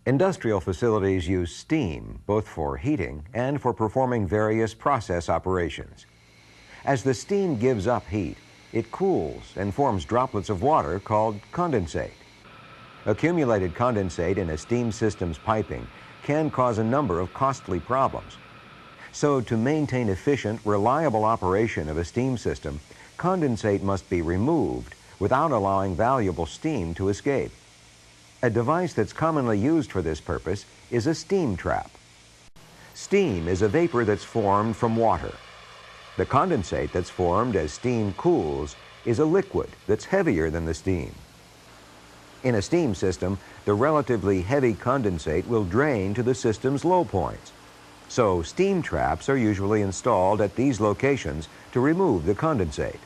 Industrial facilities use steam both for heating and for performing various process operations. As the steam gives up heat, it cools and forms droplets of water called condensate. Accumulated condensate in a steam system's piping can cause a number of costly problems. So to maintain efficient, reliable operation of a steam system, condensate must be removed without allowing valuable steam to escape. A device that's commonly used for this purpose is a steam trap. Steam is a vapor that's formed from water. The condensate that's formed as steam cools is a liquid that's heavier than the steam. In a steam system, the relatively heavy condensate will drain to the system's low points. So steam traps are usually installed at these locations to remove the condensate.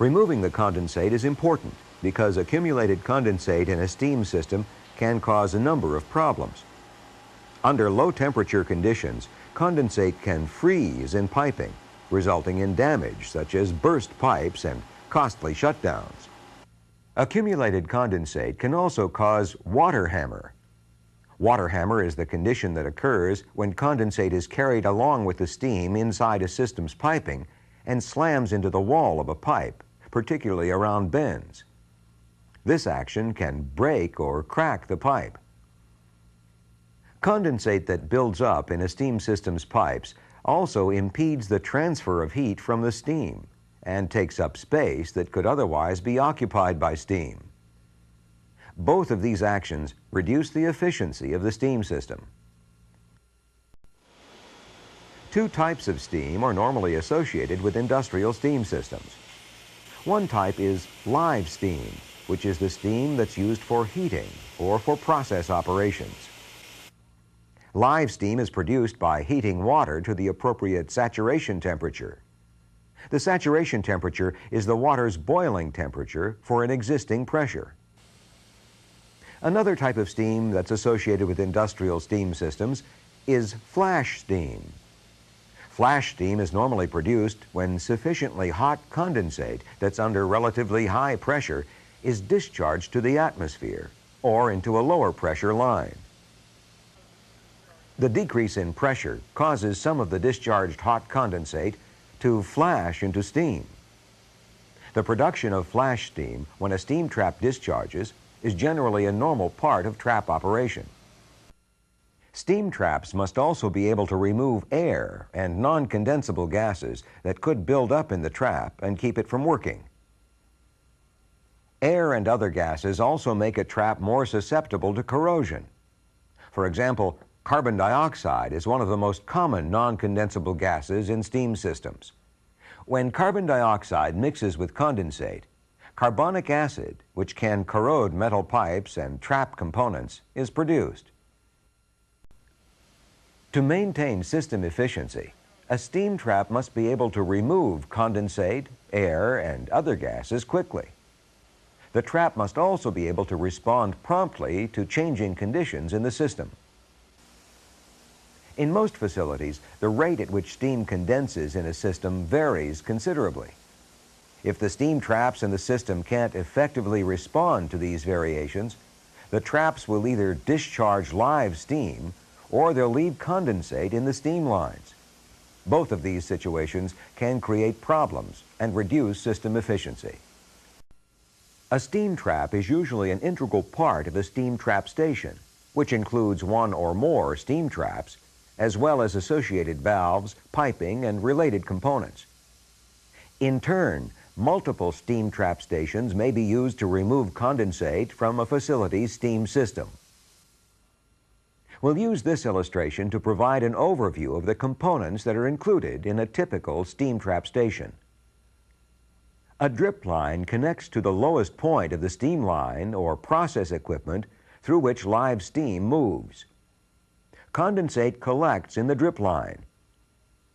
Removing the condensate is important because accumulated condensate in a steam system can cause a number of problems. Under low temperature conditions, condensate can freeze in piping, resulting in damage such as burst pipes and costly shutdowns. Accumulated condensate can also cause water hammer. Water hammer is the condition that occurs when condensate is carried along with the steam inside a system's piping and slams into the wall of a pipe, particularly around bends. This action can break or crack the pipe. Condensate that builds up in a steam system's pipes also impedes the transfer of heat from the steam and takes up space that could otherwise be occupied by steam. Both of these actions reduce the efficiency of the steam system. Two types of steam are normally associated with industrial steam systems. One type is live steam, which is the steam that's used for heating or for process operations. Live steam is produced by heating water to the appropriate saturation temperature. The saturation temperature is the water's boiling temperature for an existing pressure. Another type of steam that's associated with industrial steam systems is flash steam. Flash steam is normally produced when sufficiently hot condensate that's under relatively high pressure is discharged to the atmosphere or into a lower pressure line. The decrease in pressure causes some of the discharged hot condensate to flash into steam. The production of flash steam when a steam trap discharges is generally a normal part of trap operation. Steam traps must also be able to remove air and non-condensable gases that could build up in the trap and keep it from working. Air and other gases also make a trap more susceptible to corrosion. For example, carbon dioxide is one of the most common non-condensable gases in steam systems. When carbon dioxide mixes with condensate, carbonic acid, which can corrode metal pipes and trap components, is produced. To maintain system efficiency, a steam trap must be able to remove condensate, air, and other gases quickly. The trap must also be able to respond promptly to changing conditions in the system. In most facilities, the rate at which steam condenses in a system varies considerably. If the steam traps in the system can't effectively respond to these variations, the traps will either discharge live steam or they'll leave condensate in the steam lines. Both of these situations can create problems and reduce system efficiency. A steam trap is usually an integral part of a steam trap station, which includes one or more steam traps, as well as associated valves, piping, and related components. In turn, multiple steam trap stations may be used to remove condensate from a facility's steam system. We'll use this illustration to provide an overview of the components that are included in a typical steam trap station. A drip line connects to the lowest point of the steam line or process equipment through which live steam moves. Condensate collects in the drip line.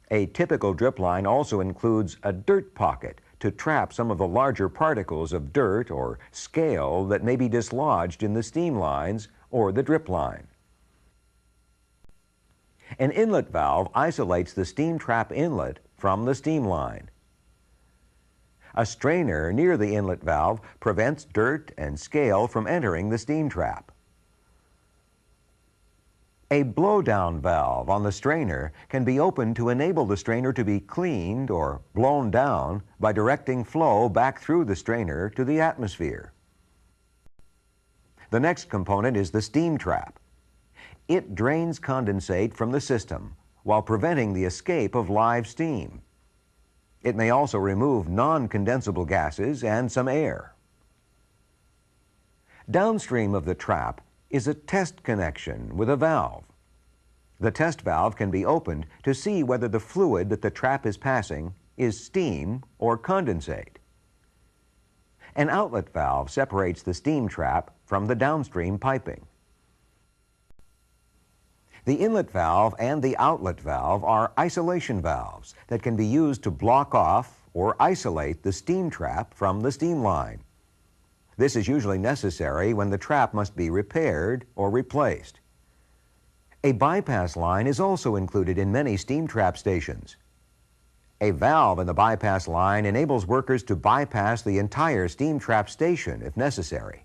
A typical drip line also includes a dirt pocket to trap some of the larger particles of dirt or scale that may be dislodged in the steam lines or the drip line. An inlet valve isolates the steam trap inlet from the steam line. A strainer near the inlet valve prevents dirt and scale from entering the steam trap. A blowdown valve on the strainer can be opened to enable the strainer to be cleaned or blown down by directing flow back through the strainer to the atmosphere. The next component is the steam trap. It drains condensate from the system while preventing the escape of live steam. It may also remove non-condensable gases and some air. Downstream of the trap is a test connection with a valve. The test valve can be opened to see whether the fluid that the trap is passing is steam or condensate. An outlet valve separates the steam trap from the downstream piping. The inlet valve and the outlet valve are isolation valves that can be used to block off or isolate the steam trap from the steam line. This is usually necessary when the trap must be repaired or replaced. A bypass line is also included in many steam trap stations. A valve in the bypass line enables workers to bypass the entire steam trap station if necessary.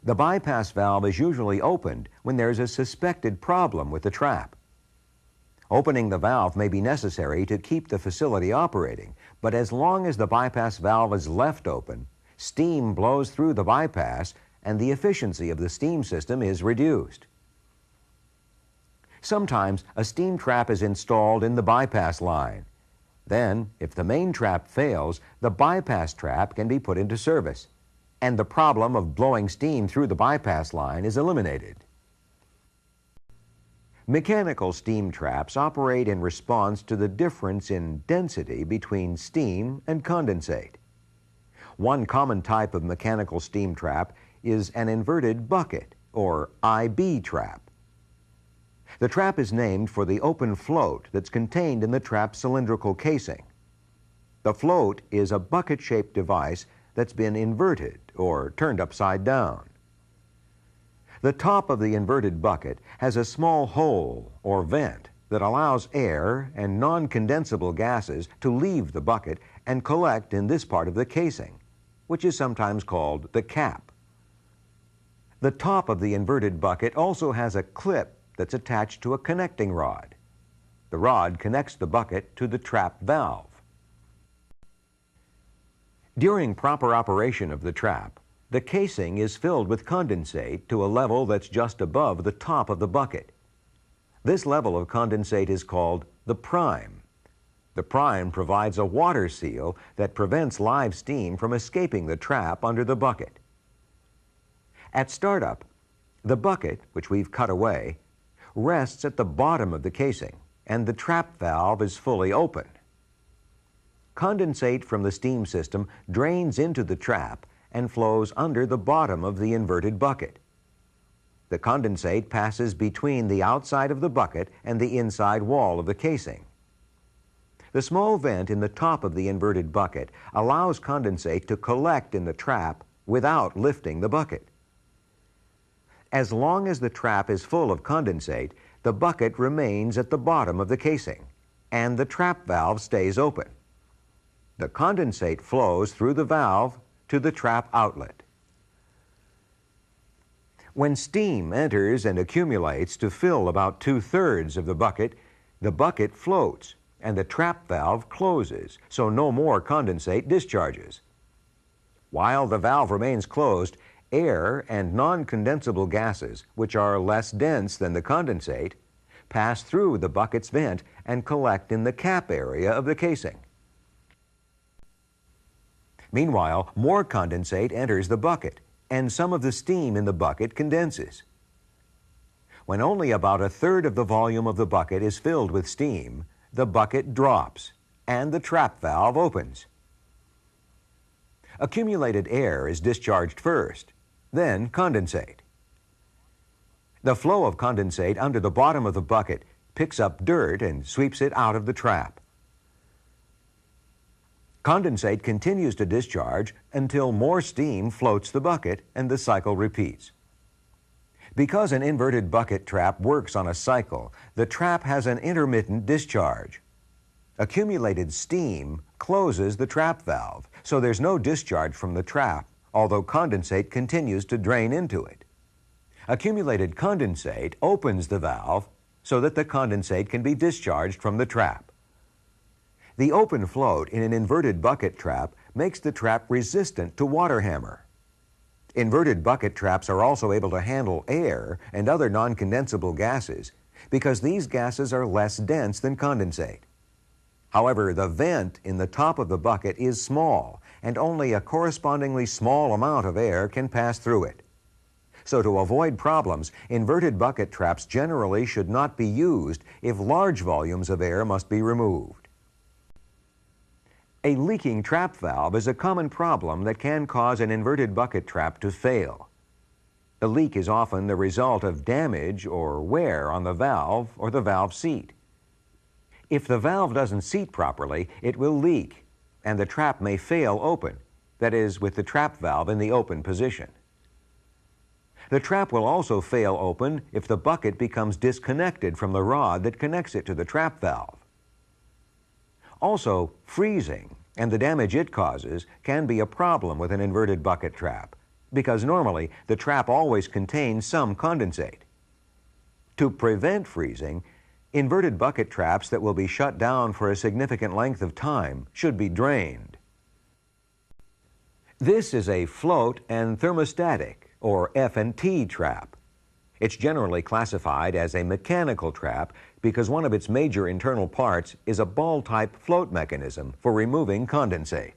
The bypass valve is usually opened when there's a suspected problem with the trap. Opening the valve may be necessary to keep the facility operating, but as long as the bypass valve is left open, steam blows through the bypass and the efficiency of the steam system is reduced. Sometimes a steam trap is installed in the bypass line. Then, if the main trap fails, the bypass trap can be put into service, and the problem of blowing steam through the bypass line is eliminated. Mechanical steam traps operate in response to the difference in density between steam and condensate. One common type of mechanical steam trap is an inverted bucket, or IB trap. The trap is named for the open float that's contained in the trap's cylindrical casing. The float is a bucket-shaped device that's been inverted or turned upside down. The top of the inverted bucket has a small hole or vent that allows air and non-condensable gases to leave the bucket and collect in this part of the casing, which is sometimes called the cap. The top of the inverted bucket also has a clip that's attached to a connecting rod. The rod connects the bucket to the trap valve. During proper operation of the trap, the casing is filled with condensate to a level that's just above the top of the bucket. This level of condensate is called the prime. The prime provides a water seal that prevents live steam from escaping the trap under the bucket. At startup, the bucket, which we've cut away, rests at the bottom of the casing, and the trap valve is fully open. Condensate from the steam system drains into the trap and flows under the bottom of the inverted bucket. The condensate passes between the outside of the bucket and the inside wall of the casing. The small vent in the top of the inverted bucket allows condensate to collect in the trap without lifting the bucket. As long as the trap is full of condensate, the bucket remains at the bottom of the casing, and the trap valve stays open. The condensate flows through the valve to the trap outlet. When steam enters and accumulates to fill about 2/3 of the bucket floats and the trap valve closes, so no more condensate discharges. While the valve remains closed, air and non-condensable gases, which are less dense than the condensate, pass through the bucket's vent and collect in the cap area of the casing. Meanwhile, more condensate enters the bucket, and some of the steam in the bucket condenses. When only about 1/3 of the volume of the bucket is filled with steam, the bucket drops, and the trap valve opens. Accumulated air is discharged first, then condensate. The flow of condensate under the bottom of the bucket picks up dirt and sweeps it out of the trap. Condensate continues to discharge until more steam floats the bucket and the cycle repeats. Because an inverted bucket trap works on a cycle, the trap has an intermittent discharge. Accumulated steam closes the trap valve, so there's no discharge from the trap, although condensate continues to drain into it. Accumulated condensate opens the valve so that the condensate can be discharged from the trap. The open float in an inverted bucket trap makes the trap resistant to water hammer. Inverted bucket traps are also able to handle air and other non-condensable gases because these gases are less dense than condensate. However, the vent in the top of the bucket is small, and only a correspondingly small amount of air can pass through it. So to avoid problems, inverted bucket traps generally should not be used if large volumes of air must be removed. A leaking trap valve is a common problem that can cause an inverted bucket trap to fail. The leak is often the result of damage or wear on the valve or the valve seat. If the valve doesn't seat properly, it will leak, and the trap may fail open, that is, with the trap valve in the open position. The trap will also fail open if the bucket becomes disconnected from the rod that connects it to the trap valve. Also, freezing and the damage it causes can be a problem with an inverted bucket trap, because normally the trap always contains some condensate. To prevent freezing, inverted bucket traps that will be shut down for a significant length of time should be drained. This is a float and thermostatic, or F&T trap. It's generally classified as a mechanical trap because one of its major internal parts is a ball-type float mechanism for removing condensate.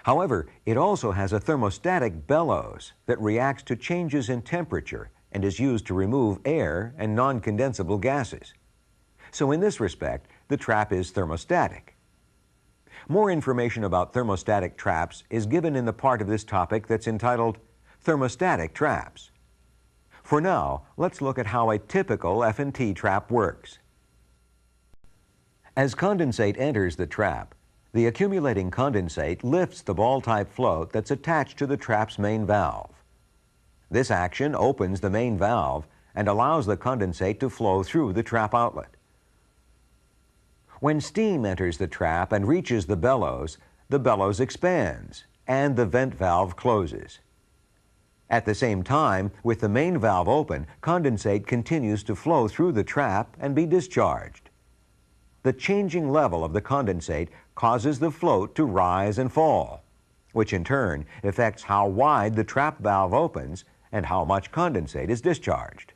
However, it also has a thermostatic bellows that reacts to changes in temperature and is used to remove air and non-condensable gases. So in this respect, the trap is thermostatic. More information about thermostatic traps is given in the part of this topic that's entitled Thermostatic Traps. For now, let's look at how a typical F&T trap works. As condensate enters the trap, the accumulating condensate lifts the ball-type float that's attached to the trap's main valve. This action opens the main valve and allows the condensate to flow through the trap outlet. When steam enters the trap and reaches the bellows expands and the vent valve closes. At the same time, with the main valve open, condensate continues to flow through the trap and be discharged. The changing level of the condensate causes the float to rise and fall, which in turn affects how wide the trap valve opens and how much condensate is discharged.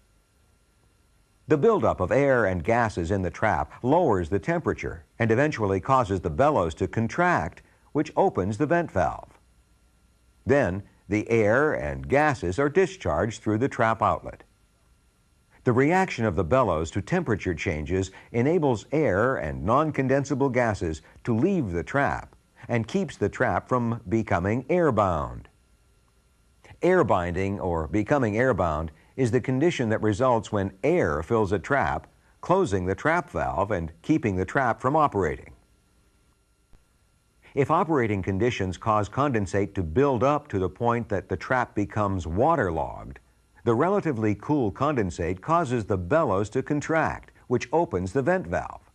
The buildup of air and gases in the trap lowers the temperature and eventually causes the bellows to contract, which opens the vent valve. Then, the air and gases are discharged through the trap outlet. The reaction of the bellows to temperature changes enables air and non-condensable gases to leave the trap and keeps the trap from becoming airbound. Air binding, or becoming airbound, is the condition that results when air fills a trap, closing the trap valve and keeping the trap from operating. If operating conditions cause condensate to build up to the point that the trap becomes waterlogged, the relatively cool condensate causes the bellows to contract, which opens the vent valve.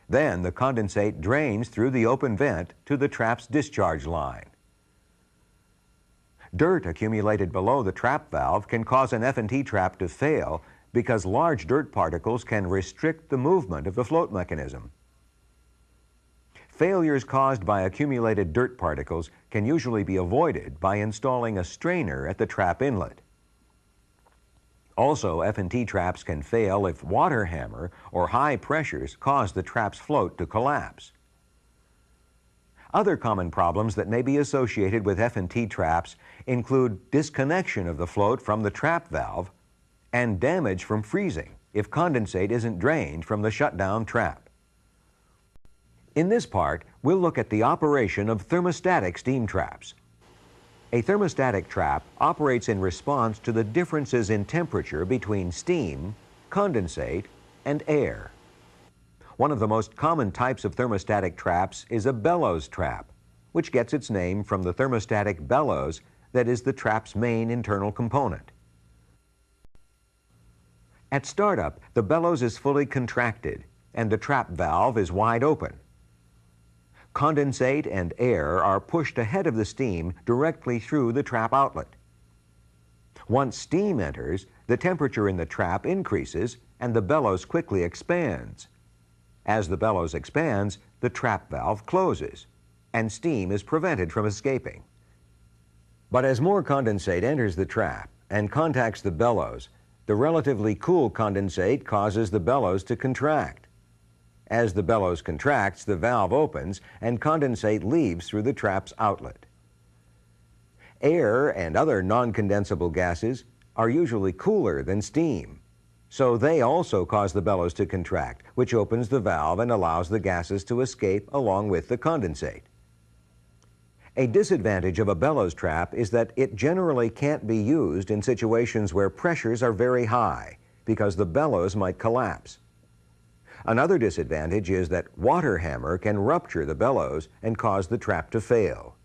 Then the condensate drains through the open vent to the trap's discharge line. Dirt accumulated below the trap valve can cause an F&T trap to fail because large dirt particles can restrict the movement of the float mechanism. Failures caused by accumulated dirt particles can usually be avoided by installing a strainer at the trap inlet. Also, F&T traps can fail if water hammer or high pressures cause the trap's float to collapse. Other common problems that may be associated with F&T traps include disconnection of the float from the trap valve and damage from freezing if condensate isn't drained from the shutdown trap. In this part, we'll look at the operation of thermostatic steam traps. A thermostatic trap operates in response to the differences in temperature between steam, condensate, and air. One of the most common types of thermostatic traps is a bellows trap, which gets its name from the thermostatic bellows that is the trap's main internal component. At startup, the bellows is fully contracted and the trap valve is wide open. Condensate and air are pushed ahead of the steam directly through the trap outlet. Once steam enters, the temperature in the trap increases and the bellows quickly expands. As the bellows expands, the trap valve closes and steam is prevented from escaping. But as more condensate enters the trap and contacts the bellows, the relatively cool condensate causes the bellows to contract. As the bellows contracts, the valve opens and condensate leaves through the trap's outlet. Air and other non-condensable gases are usually cooler than steam, so they also cause the bellows to contract, which opens the valve and allows the gases to escape along with the condensate. A disadvantage of a bellows trap is that it generally can't be used in situations where pressures are very high because the bellows might collapse. Another disadvantage is that water hammer can rupture the bellows and cause the trap to fail.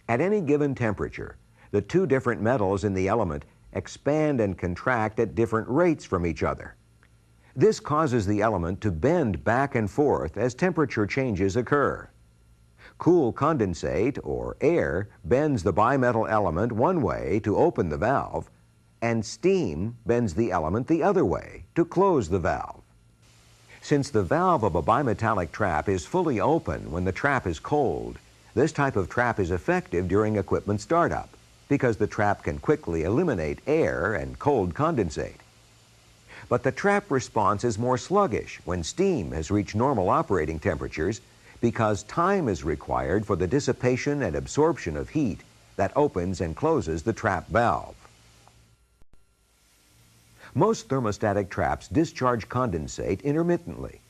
At any given temperature, the two different metals in the element expand and contract at different rates from each other. This causes the element to bend back and forth as temperature changes occur. Cool condensate, or air, bends the bimetal element one way to open the valve, and steam bends the element the other way to close the valve. Since the valve of a bimetallic trap is fully open when the trap is cold, this type of trap is effective during equipment startup because the trap can quickly eliminate air and cold condensate. But the trap response is more sluggish when steam has reached normal operating temperatures because time is required for the dissipation and absorption of heat that opens and closes the trap valve. Most thermostatic traps discharge condensate intermittently.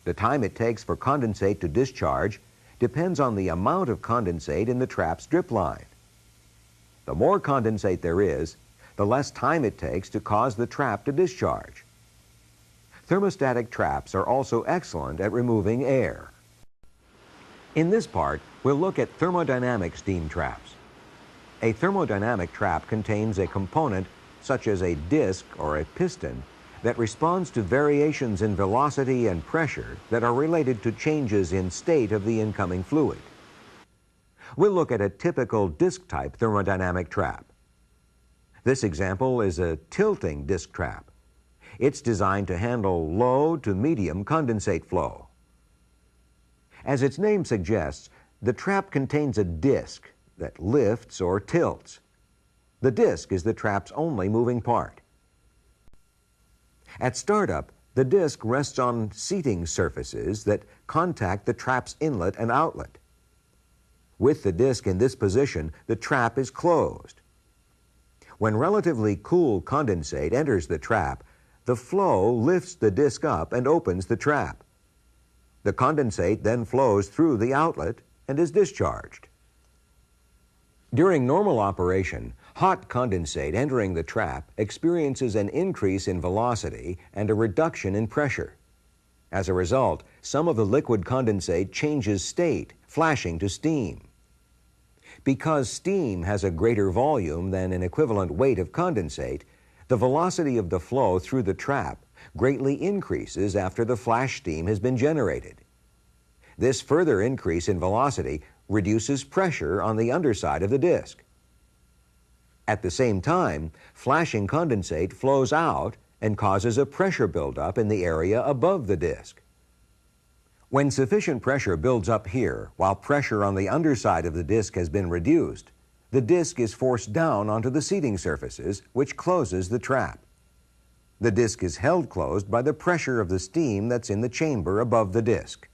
The time it takes for condensate to discharge depends on the amount of condensate in the trap's drip line. The more condensate there is, the less time it takes to cause the trap to discharge. Thermostatic traps are also excellent at removing air. In this part, we'll look at thermodynamic steam traps. A thermodynamic trap contains a component such as a disc or a piston that responds to variations in velocity and pressure that are related to changes in state of the incoming fluid. We'll look at a typical disc-type thermodynamic trap. This example is a tilting disc trap. It's designed to handle low to medium condensate flow. As its name suggests, the trap contains a disc that lifts or tilts. The disc is the trap's only moving part. At startup, the disc rests on seating surfaces that contact the trap's inlet and outlet. With the disc in this position, the trap is closed. When relatively cool condensate enters the trap, the flow lifts the disc up and opens the trap. The condensate then flows through the outlet and is discharged. During normal operation, hot condensate entering the trap experiences an increase in velocity and a reduction in pressure. As a result, some of the liquid condensate changes state, flashing to steam. Because steam has a greater volume than an equivalent weight of condensate, the velocity of the flow through the trap greatly increases after the flash steam has been generated. This further increase in velocity reduces pressure on the underside of the disc. At the same time, flashing condensate flows out and causes a pressure buildup in the area above the disc. When sufficient pressure builds up here, while pressure on the underside of the disc has been reduced, the disc is forced down onto the seating surfaces, which closes the trap. The disc is held closed by the pressure of the steam that's in the chamber above the disc.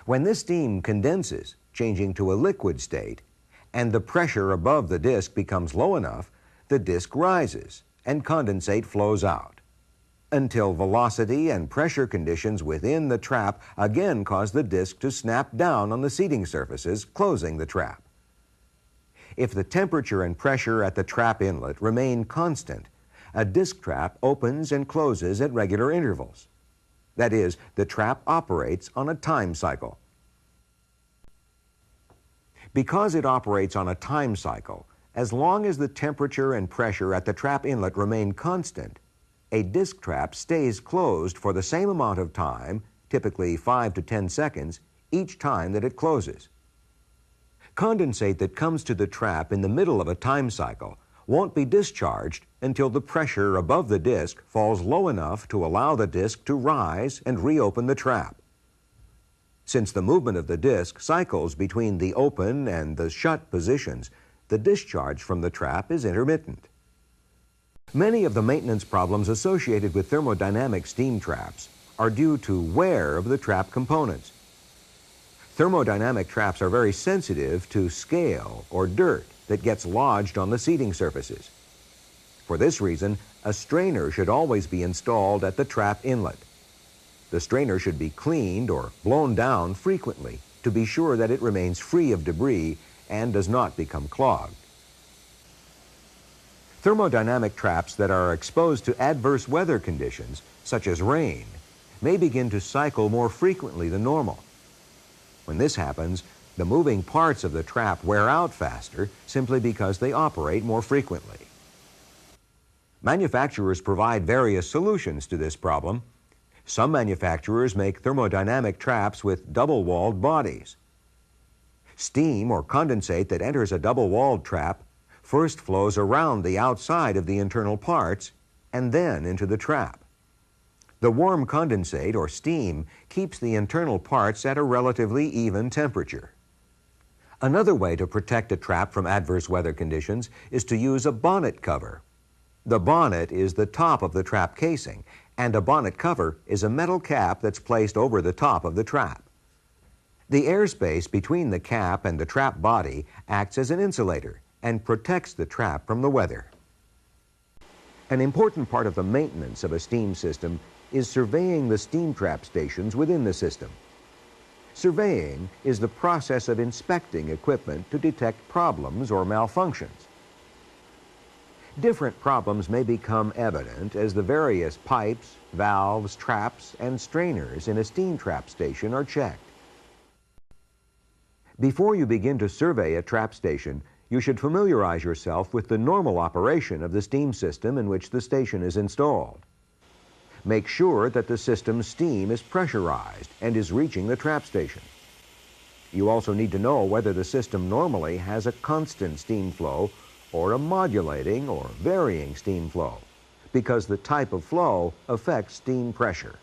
When this steam condenses, changing to a liquid state, and the pressure above the disc becomes low enough, the disc rises and condensate flows out, until velocity and pressure conditions within the trap again cause the disc to snap down on the seating surfaces, closing the trap. If the temperature and pressure at the trap inlet remain constant, a disc trap opens and closes at regular intervals. That is, the trap operates on a time cycle. Because it operates on a time cycle, as long as the temperature and pressure at the trap inlet remain constant, a disc trap stays closed for the same amount of time, typically 5 to 10 seconds, each time that it closes. Condensate that comes to the trap in the middle of a time cycle won't be discharged until the pressure above the disc falls low enough to allow the disc to rise and reopen the trap. Since the movement of the disc cycles between the open and the shut positions, the discharge from the trap is intermittent. Many of the maintenance problems associated with thermodynamic steam traps are due to wear of the trap components. Thermodynamic traps are very sensitive to scale or dirt that gets lodged on the seating surfaces. For this reason, a strainer should always be installed at the trap inlet. The strainer should be cleaned or blown down frequently to be sure that it remains free of debris and does not become clogged. Thermodynamic traps that are exposed to adverse weather conditions, such as rain, may begin to cycle more frequently than normal. When this happens, the moving parts of the trap wear out faster simply because they operate more frequently. Manufacturers provide various solutions to this problem. Some manufacturers make thermodynamic traps with double-walled bodies. Steam or condensate that enters a double-walled trap first flows around the outside of the internal parts and then into the trap. The warm condensate or steam keeps the internal parts at a relatively even temperature. Another way to protect a trap from adverse weather conditions is to use a bonnet cover. The bonnet is the top of the trap casing, and a bonnet cover is a metal cap that's placed over the top of the trap. The airspace between the cap and the trap body acts as an insulator and protects the trap from the weather. An important part of the maintenance of a steam system is surveying the steam trap stations within the system. Surveying is the process of inspecting equipment to detect problems or malfunctions. Different problems may become evident as the various pipes, valves, traps, and strainers in a steam trap station are checked. Before you begin to survey a trap station, you should familiarize yourself with the normal operation of the steam system in which the station is installed. Make sure that the system's steam is pressurized and is reaching the trap station. You also need to know whether the system normally has a constant steam flow or a modulating or varying steam flow, because the type of flow affects steam pressure.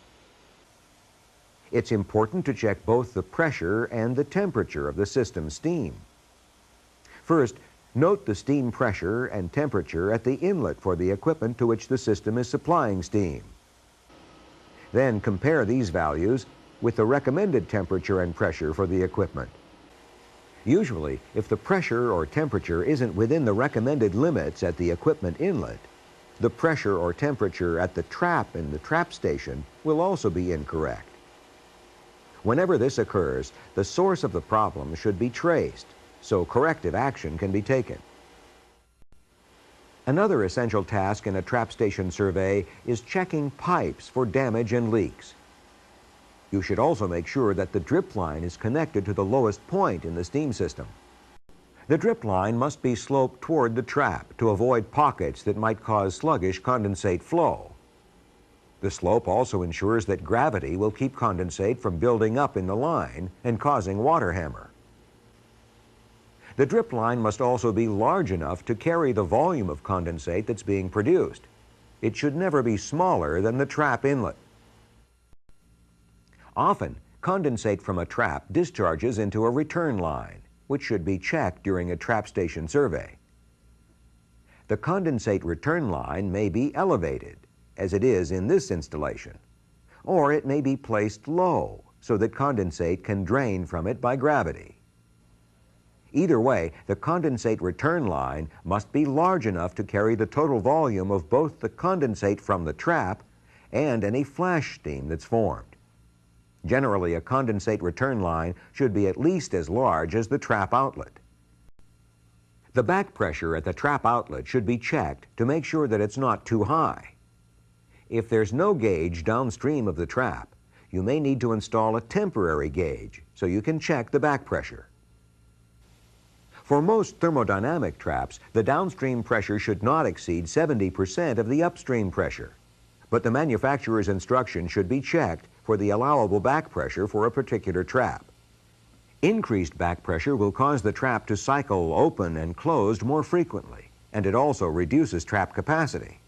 It's important to check both the pressure and the temperature of the system's steam. First, note the steam pressure and temperature at the inlet for the equipment to which the system is supplying steam. Then compare these values with the recommended temperature and pressure for the equipment. Usually, if the pressure or temperature isn't within the recommended limits at the equipment inlet, the pressure or temperature at the trap in the trap station will also be incorrect. Whenever this occurs, the source of the problem should be traced, so corrective action can be taken. Another essential task in a trap station survey is checking pipes for damage and leaks. You should also make sure that the drip line is connected to the lowest point in the steam system. The drip line must be sloped toward the trap to avoid pockets that might cause sluggish condensate flow. The slope also ensures that gravity will keep condensate from building up in the line and causing water hammer. The drip line must also be large enough to carry the volume of condensate that's being produced. It should never be smaller than the trap inlet. Often, condensate from a trap discharges into a return line, which should be checked during a trap station survey. The condensate return line may be elevated, as it is in this installation, or it may be placed low so that condensate can drain from it by gravity. Either way, the condensate return line must be large enough to carry the total volume of both the condensate from the trap and any flash steam that's formed. Generally, a condensate return line should be at least as large as the trap outlet. The back pressure at the trap outlet should be checked to make sure that it's not too high. If there's no gauge downstream of the trap, you may need to install a temporary gauge so you can check the back pressure. For most thermodynamic traps, the downstream pressure should not exceed 70% of the upstream pressure, but the manufacturer's instruction should be checked for the allowable back pressure for a particular trap. Increased back pressure will cause the trap to cycle open and closed more frequently, and it also reduces trap capacity.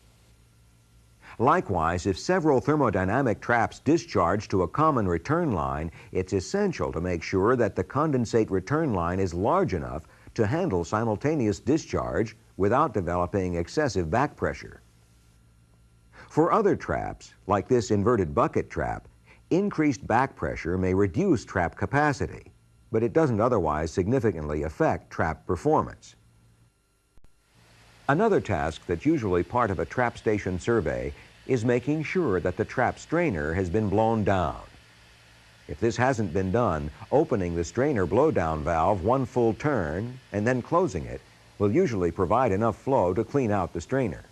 Likewise, if several thermodynamic traps discharge to a common return line, it's essential to make sure that the condensate return line is large enough to handle simultaneous discharge without developing excessive back pressure. For other traps, like this inverted bucket trap, increased back pressure may reduce trap capacity, but it doesn't otherwise significantly affect trap performance. Another task that's usually part of a trap station survey is making sure that the trap strainer has been blown down. If this hasn't been done, opening the strainer blowdown valve one full turn and then closing it will usually provide enough flow to clean out the strainer.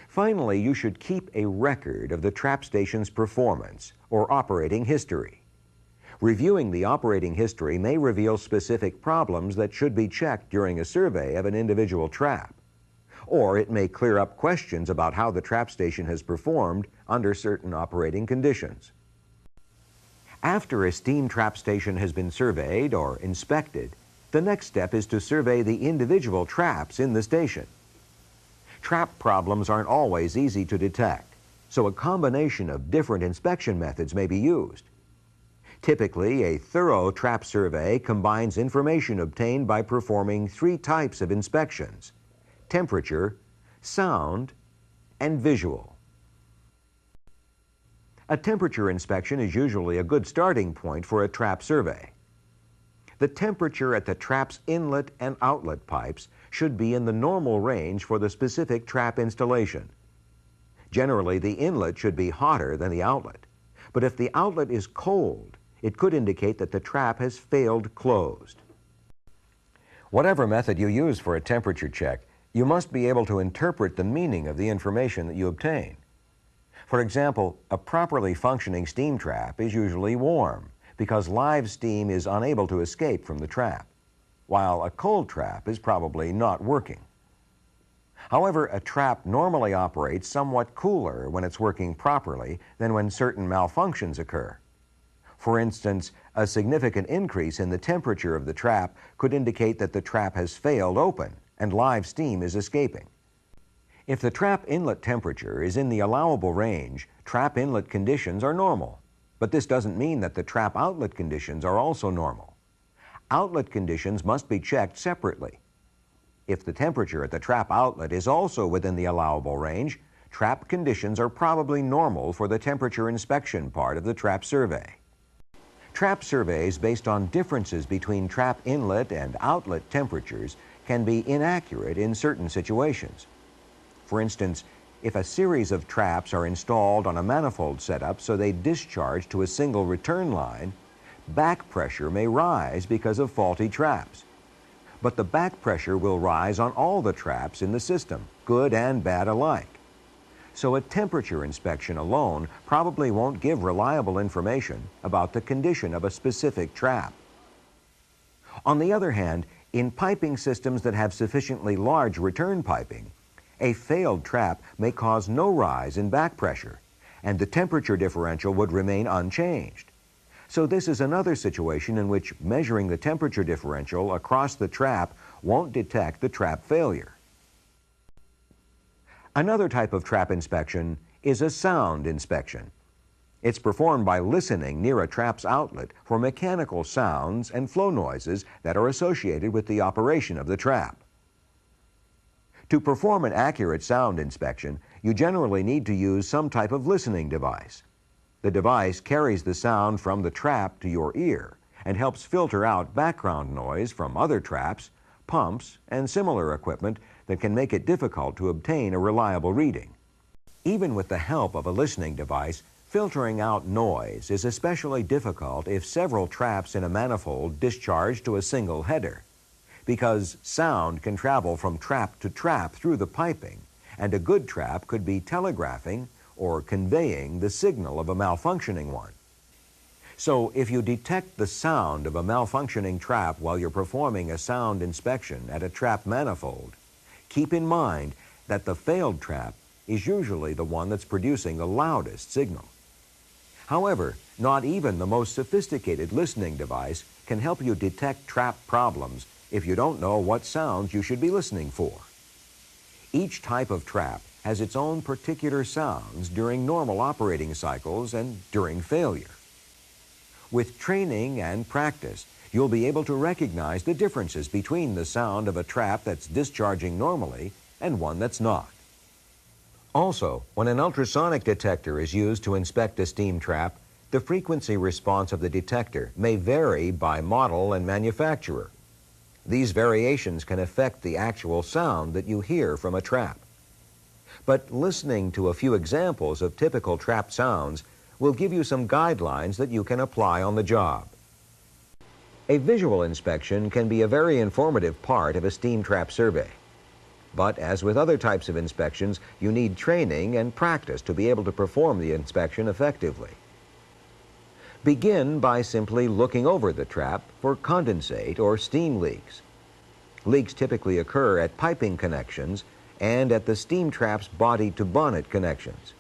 Finally, you should keep a record of the trap station's performance or operating history. Reviewing the operating history may reveal specific problems that should be checked during a survey of an individual trap, or it may clear up questions about how the trap station has performed under certain operating conditions. After a steam trap station has been surveyed or inspected, the next step is to survey the individual traps in the station. Trap problems aren't always easy to detect, so a combination of different inspection methods may be used. Typically, a thorough trap survey combines information obtained by performing 3 types of inspections: temperature, sound, and visual. A temperature inspection is usually a good starting point for a trap survey. The temperature at the trap's inlet and outlet pipes should be in the normal range for the specific trap installation. Generally, the inlet should be hotter than the outlet, but if the outlet is cold, it could indicate that the trap has failed closed. Whatever method you use for a temperature check, you must be able to interpret the meaning of the information that you obtain. For example, a properly functioning steam trap is usually warm because live steam is unable to escape from the trap, while a cold trap is probably not working. However, a trap normally operates somewhat cooler when it's working properly than when certain malfunctions occur. For instance, a significant increase in the temperature of the trap could indicate that the trap has failed open and live steam is escaping. If the trap inlet temperature is in the allowable range, trap inlet conditions are normal. But this doesn't mean that the trap outlet conditions are also normal. Outlet conditions must be checked separately. If the temperature at the trap outlet is also within the allowable range, trap conditions are probably normal for the temperature inspection part of the trap survey. Trap surveys based on differences between trap inlet and outlet temperatures can be inaccurate in certain situations. For instance, if a series of traps are installed on a manifold setup so they discharge to a single return line, back pressure may rise because of faulty traps. But the back pressure will rise on all the traps in the system, good and bad alike. So a temperature inspection alone probably won't give reliable information about the condition of a specific trap. On the other hand, in piping systems that have sufficiently large return piping, a failed trap may cause no rise in back pressure, and the temperature differential would remain unchanged. So this is another situation in which measuring the temperature differential across the trap won't detect the trap failure. Another type of trap inspection is a sound inspection. It's performed by listening near a trap's outlet for mechanical sounds and flow noises that are associated with the operation of the trap. To perform an accurate sound inspection, you generally need to use some type of listening device. The device carries the sound from the trap to your ear and helps filter out background noise from other traps, pumps, and similar equipment that can make it difficult to obtain a reliable reading. Even with the help of a listening device, filtering out noise is especially difficult if several traps in a manifold discharge to a single header, because sound can travel from trap to trap through the piping, and a good trap could be telegraphing or conveying the signal of a malfunctioning one. So if you detect the sound of a malfunctioning trap while you're performing a sound inspection at a trap manifold, keep in mind that the failed trap is usually the one that's producing the loudest signal. However, not even the most sophisticated listening device can help you detect trap problems if you don't know what sounds you should be listening for. Each type of trap has its own particular sounds during normal operating cycles and during failure. With training and practice, you'll be able to recognize the differences between the sound of a trap that's discharging normally and one that's not. Also, when an ultrasonic detector is used to inspect a steam trap, the frequency response of the detector may vary by model and manufacturer. These variations can affect the actual sound that you hear from a trap. But listening to a few examples of typical trap sounds will give you some guidelines that you can apply on the job. A visual inspection can be a very informative part of a steam trap survey. But as with other types of inspections, you need training and practice to be able to perform the inspection effectively. Begin by simply looking over the trap for condensate or steam leaks. Leaks typically occur at piping connections and at the steam trap's body-to-bonnet connections.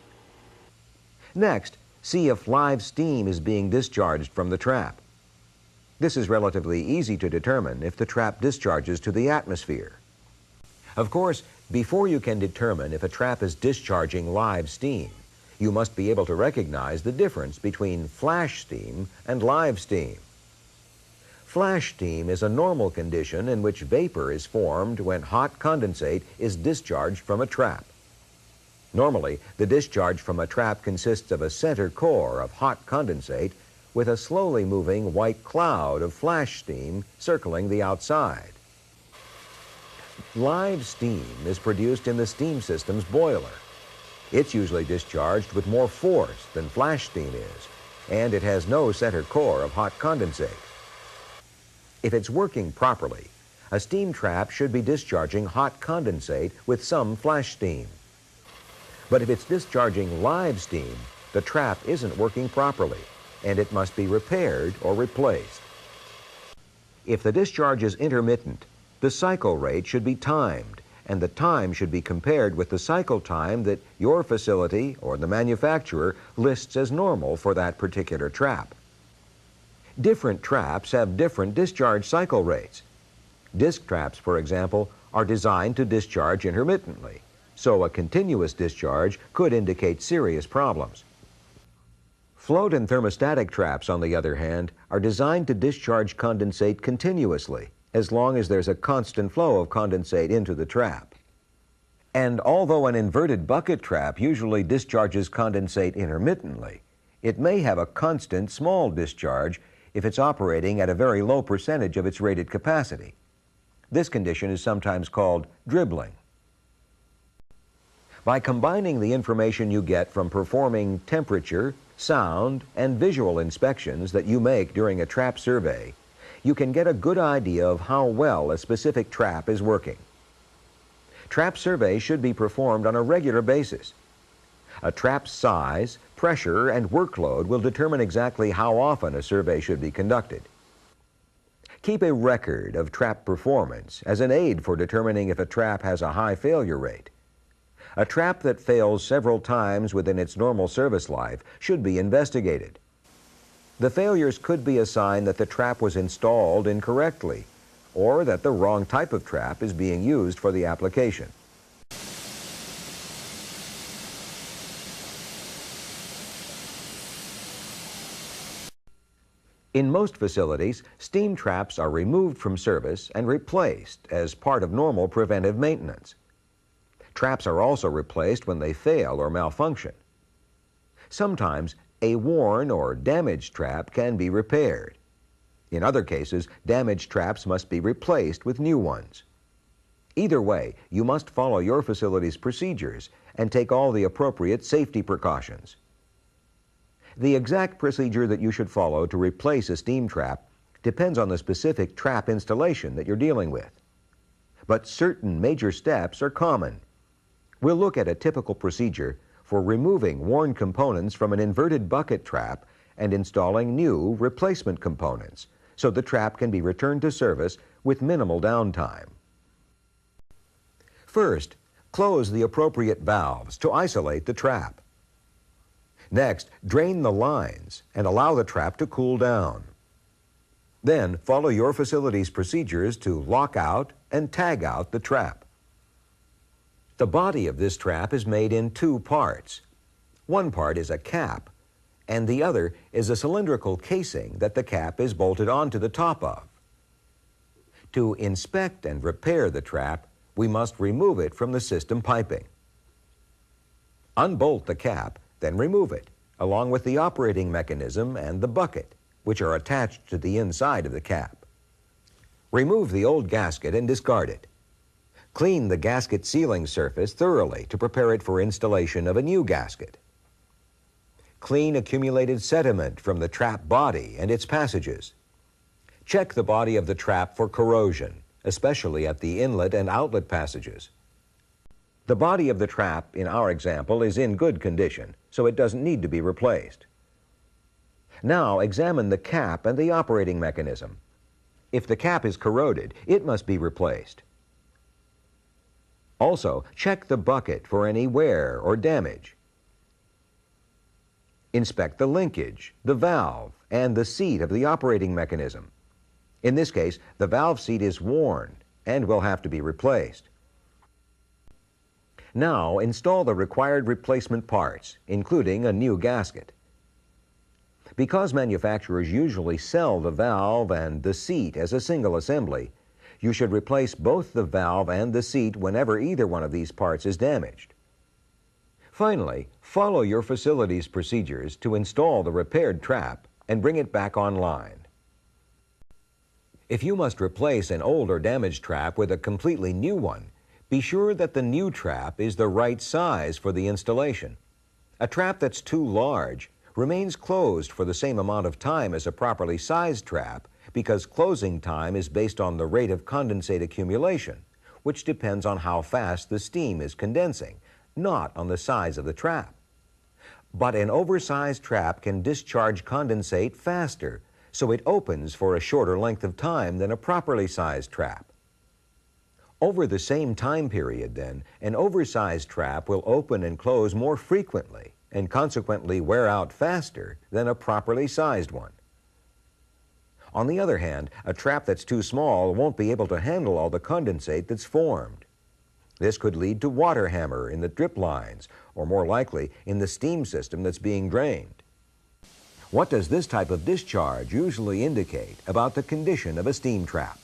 Next, see if live steam is being discharged from the trap. This is relatively easy to determine if the trap discharges to the atmosphere. Of course, before you can determine if a trap is discharging live steam, you must be able to recognize the difference between flash steam and live steam. Flash steam is a normal condition in which vapor is formed when hot condensate is discharged from a trap. Normally, the discharge from a trap consists of a center core of hot condensate with a slowly moving white cloud of flash steam circling the outside. Live steam is produced in the steam system's boiler. It's usually discharged with more force than flash steam is, and it has no center core of hot condensate. If it's working properly, a steam trap should be discharging hot condensate with some flash steam. But if it's discharging live steam, the trap isn't working properly, and it must be repaired or replaced. If the discharge is intermittent, the cycle rate should be timed, and the time should be compared with the cycle time that your facility or the manufacturer lists as normal for that particular trap. Different traps have different discharge cycle rates. Disc traps, for example, are designed to discharge intermittently, so a continuous discharge could indicate serious problems. Float and thermostatic traps, on the other hand, are designed to discharge condensate continuously, as long as there's a constant flow of condensate into the trap. And although an inverted bucket trap usually discharges condensate intermittently, it may have a constant small discharge if it's operating at a very low percentage of its rated capacity. This condition is sometimes called dribbling. By combining the information you get from performing temperature, sound, and visual inspections that you make during a trap survey, you can get a good idea of how well a specific trap is working. Trap surveys should be performed on a regular basis. A trap's size, pressure, and workload will determine exactly how often a survey should be conducted. Keep a record of trap performance as an aid for determining if a trap has a high failure rate. A trap that fails several times within its normal service life should be investigated. The failures could be a sign that the trap was installed incorrectly, or that the wrong type of trap is being used for the application. In most facilities, steam traps are removed from service and replaced as part of normal preventive maintenance. Traps are also replaced when they fail or malfunction. Sometimes a worn or damaged trap can be repaired. In other cases, damaged traps must be replaced with new ones. Either way, you must follow your facility's procedures and take all the appropriate safety precautions. The exact procedure that you should follow to replace a steam trap depends on the specific trap installation that you're dealing with. But certain major steps are common. We'll look at a typical procedure for removing worn components from an inverted bucket trap and installing new replacement components so the trap can be returned to service with minimal downtime. First, close the appropriate valves to isolate the trap. Next, drain the lines and allow the trap to cool down. Then, follow your facility's procedures to lock out and tag out the trap. The body of this trap is made in two parts. One part is a cap, and the other is a cylindrical casing that the cap is bolted onto the top of. To inspect and repair the trap, we must remove it from the system piping. Unbolt the cap, then remove it, along with the operating mechanism and the bucket, which are attached to the inside of the cap. Remove the old gasket and discard it. Clean the gasket sealing surface thoroughly to prepare it for installation of a new gasket. Clean accumulated sediment from the trap body and its passages. Check the body of the trap for corrosion, especially at the inlet and outlet passages. The body of the trap, in our example, is in good condition, so it doesn't need to be replaced. Now examine the cap and the operating mechanism. If the cap is corroded, it must be replaced. Also, check the bucket for any wear or damage. Inspect the linkage, the valve, and the seat of the operating mechanism. In this case, the valve seat is worn and will have to be replaced. Now, install the required replacement parts, including a new gasket. Because manufacturers usually sell the valve and the seat as a single assembly, you should replace both the valve and the seat whenever either one of these parts is damaged. Finally, follow your facility's procedures to install the repaired trap and bring it back online. If you must replace an old or damaged trap with a completely new one, be sure that the new trap is the right size for the installation. A trap that's too large remains closed for the same amount of time as a properly sized trap because closing time is based on the rate of condensate accumulation, which depends on how fast the steam is condensing, not on the size of the trap. But an oversized trap can discharge condensate faster, so it opens for a shorter length of time than a properly sized trap. Over the same time period, then, an oversized trap will open and close more frequently and consequently wear out faster than a properly sized one. On the other hand, a trap that's too small won't be able to handle all the condensate that's formed. This could lead to water hammer in the drip lines, or more likely, in the steam system that's being drained. What does this type of discharge usually indicate about the condition of a steam trap?